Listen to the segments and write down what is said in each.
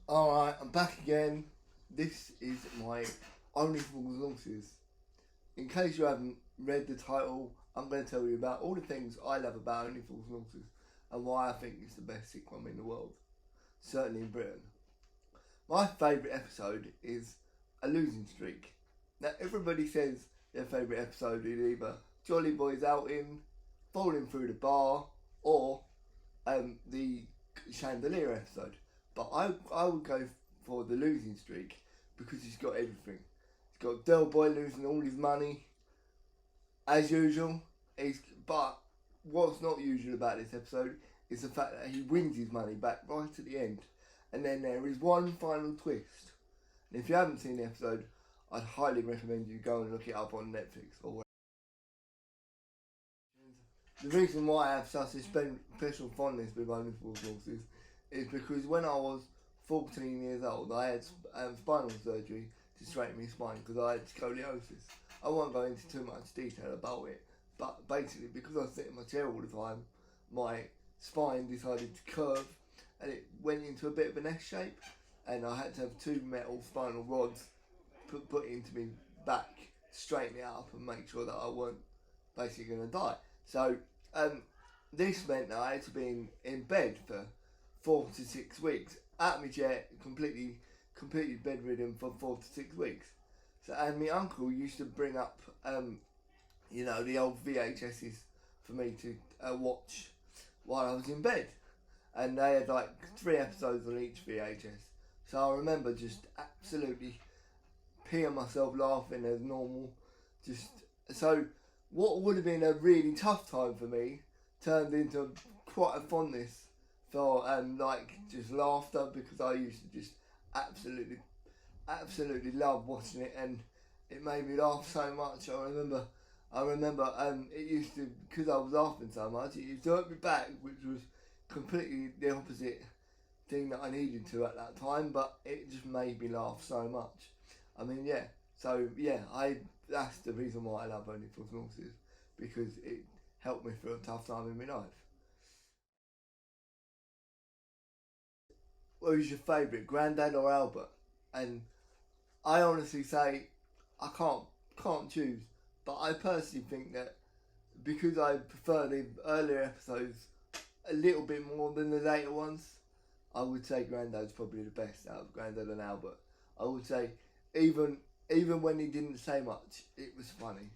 Alright, I'm back again. This is my Only Fools and Horses. In case you haven't read the title, I'm going to tell you about all the things I love about Only Fools and Horses and why I think it's the best sitcom in the world, certainly in Britain. My favourite episode is A Losing Streak. Now, everybody says their favourite episode is either Jolly Boys Outing, Falling Through the Bar, or the Chandelier episode. But I would go for The Losing Streak because it's got everything. It's got Del Boy losing all his money, as usual. But what's not usual about this episode is the fact that he wins his money back right at the end. And then there is one final twist. And if you haven't seen the episode, I'd highly recommend you go and look it up on Netflix or wherever. The reason why I have such a special fondness with Only Fools and Horses is because when I was 14 years old, I had spinal surgery to straighten my spine because I had scoliosis. I won't go into too much detail about it, but basically because I sit in my chair all the time, my spine decided to curve and it went into a bit of an S shape, and I had to have two metal spinal rods put into me back to straighten it up and make sure that I weren't basically going to die. So this meant that I had to be in bed for 4 to 6 weeks, at my chair, completely bedridden for 4 to 6 weeks. So, and my uncle used to bring up, the old VHSs for me to watch while I was in bed, and they had like 3 episodes on each VHS. So I remember just absolutely peeing myself laughing as normal. So what would have been a really tough time for me turned into quite a fondness for just laughter, because I used to just absolutely love watching it, and it made me laugh so much. I remember it used to, because I was laughing so much, it used to hurt me back, which was completely the opposite thing that I needed to at that time, but it just made me laugh so much. That's the reason why I love Only Fools and Horses, because it helped me through a tough time in my life. Who's your favourite, Grandad or Albert? And I honestly say I can't choose, but I personally think that because I prefer the earlier episodes a little bit more than the later ones, I would say Grandad's probably the best out of Grandad and Albert. I would say even when he didn't say much, it was funny.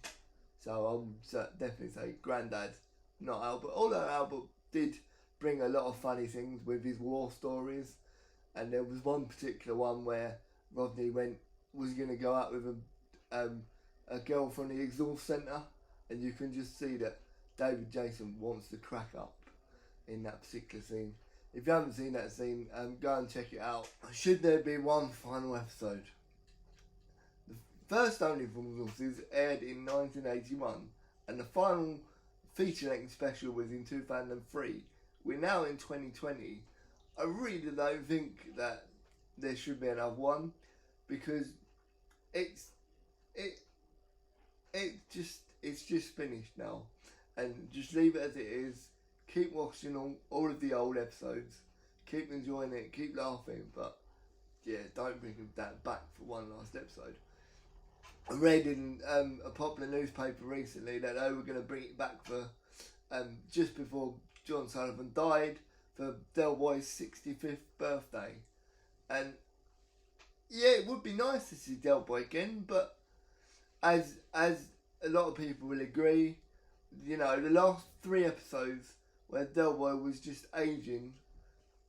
So I would definitely say Grandad, not Albert. Although Albert did bring a lot of funny things with his war stories, and there was one particular one where Rodney was going to go out with a girl from the exhaust centre, and you can just see that David Jason wants to crack up in that particular scene. If you haven't seen that scene, go and check it out. Should there be one final episode? The first Only Fools and Horses aired in 1981, and the final feature-length special was in 2003. We're now in 2020. I really don't think that there should be another one, because it's just finished now, and just leave it as it is. Keep watching all of the old episodes, keep enjoying it, keep laughing, but yeah, don't bring that back for one last episode. I read in a popular newspaper recently that they were going to bring it back for just before John Sullivan died, for Del Boy's 65th birthday. And yeah, it would be nice to see Del Boy again, but as a lot of people will agree, the last 3 episodes where Del Boy was just aging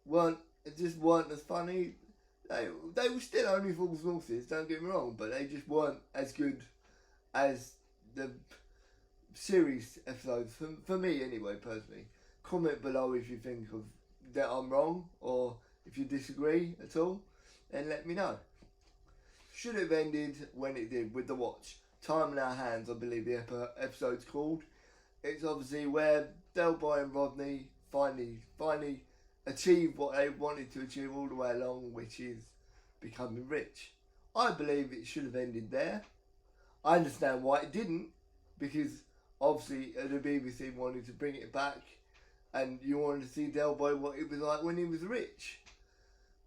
weren't as funny. They were still Only Fools and Horses, don't get me wrong, but they just weren't as good as the series episodes, for me anyway, personally. Comment below if you think that I'm wrong, or if you disagree at all, and let me know. Should it have ended when it did, with the watch? Time in Our Hands, I believe the episode's called. It's obviously where Del Boy and Rodney finally achieve what they wanted to achieve all the way along, which is becoming rich. I believe it should have ended there. I understand why it didn't, because obviously the BBC wanted to bring it back, and you wanted to see Del Boy what it was like when he was rich.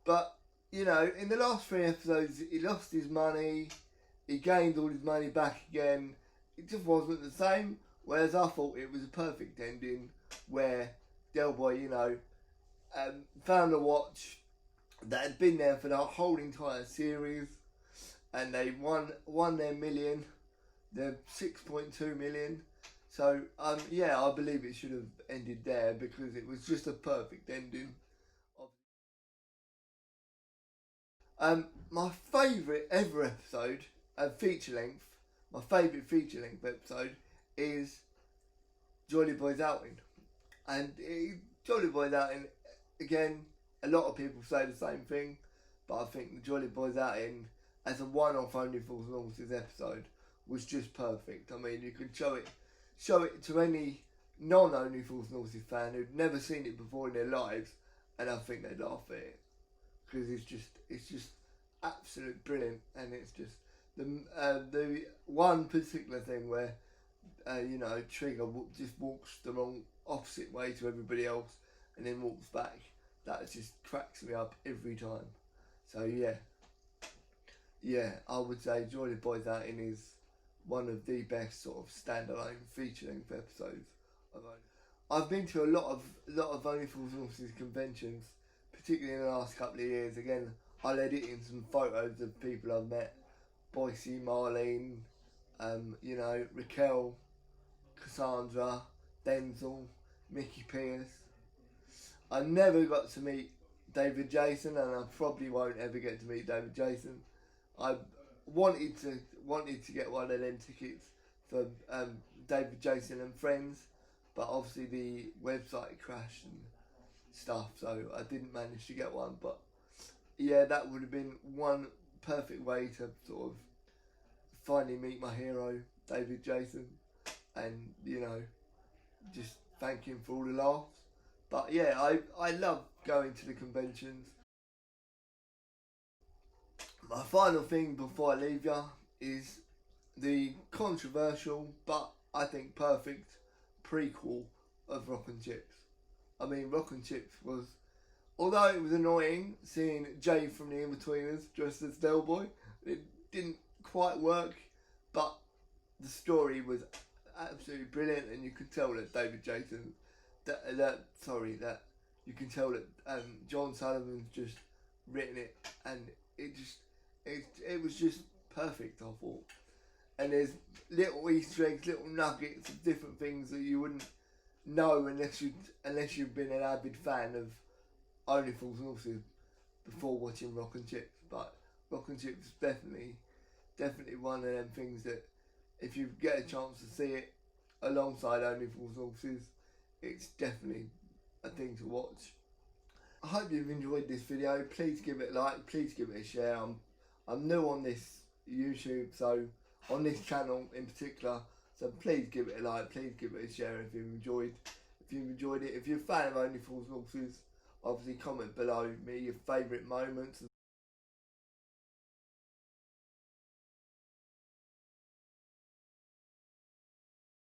But you know, in the last 3 episodes, he lost his money, he gained all his money back again. It just wasn't the same. Whereas I thought it was a perfect ending where Del Boy, you know, found a watch that had been there for the whole entire series, and they won their million, their 6.2 million. So yeah, I believe it should have ended there because it was just a perfect ending. My favourite ever episode, feature length, my favourite feature length episode is Jolly Boy's Outing. And Jolly Boy's Outing, again, a lot of people say the same thing, but I think the Jolly Boy's Outing as a one-off Only Fools and Horses episode was just perfect. I mean, you could show it to any non-Only Fools and Horses fan who'd never seen it before in their lives, and I think they'd laugh at it because it's just absolute brilliant, and it's just the one particular thing where you know, Trigger just walks the wrong opposite way to everybody else and then walks back. That just cracks me up every time. So yeah, I would say Jolly Boys Outing is one of the best sort of standalone feature-length episodes of Only. I've been to a lot of Only Fools and Horses conventions, particularly in the last couple of years. Again, I'll edit in some photos of people I've met: Boise, Marlene, you know, Raquel, Cassandra, Denzel, Mickey Pierce. I never got to meet David Jason, and I probably won't ever get to meet David Jason. I wanted to get one of them tickets for David Jason and Friends, but obviously the website crashed and stuff, so I didn't manage to get one. But yeah, that would have been one perfect way to sort of finally meet my hero, David Jason, and you know, just thank him for all the laughs. But yeah, I love going to the conventions. My final thing before I leave you is the controversial but I think perfect prequel of Rock and Chips. I mean, Rock and Chips was, although it was annoying seeing Jay from the Inbetweeners dressed as Del Boy, it didn't quite work, but the story was absolutely brilliant, and you could tell that David Jason, that you can tell that John Sullivan's just written it, and it was just perfect, I thought. And there's little Easter eggs, little nuggets of different things that you wouldn't know unless you've been an avid fan of Only Fools and Horses before watching Rock and Chips. But Rock and Chips is definitely one of them things that if you get a chance to see it alongside Only Fools and Horses, it's definitely a thing to watch. I hope you've enjoyed this video. Please give it a like, please give it a share. I'm new on this YouTube, so on this channel in particular, so please give it a like, please give it a share if you've enjoyed it. If you're a fan of Only Fools and Horses, obviously comment below me your favourite moments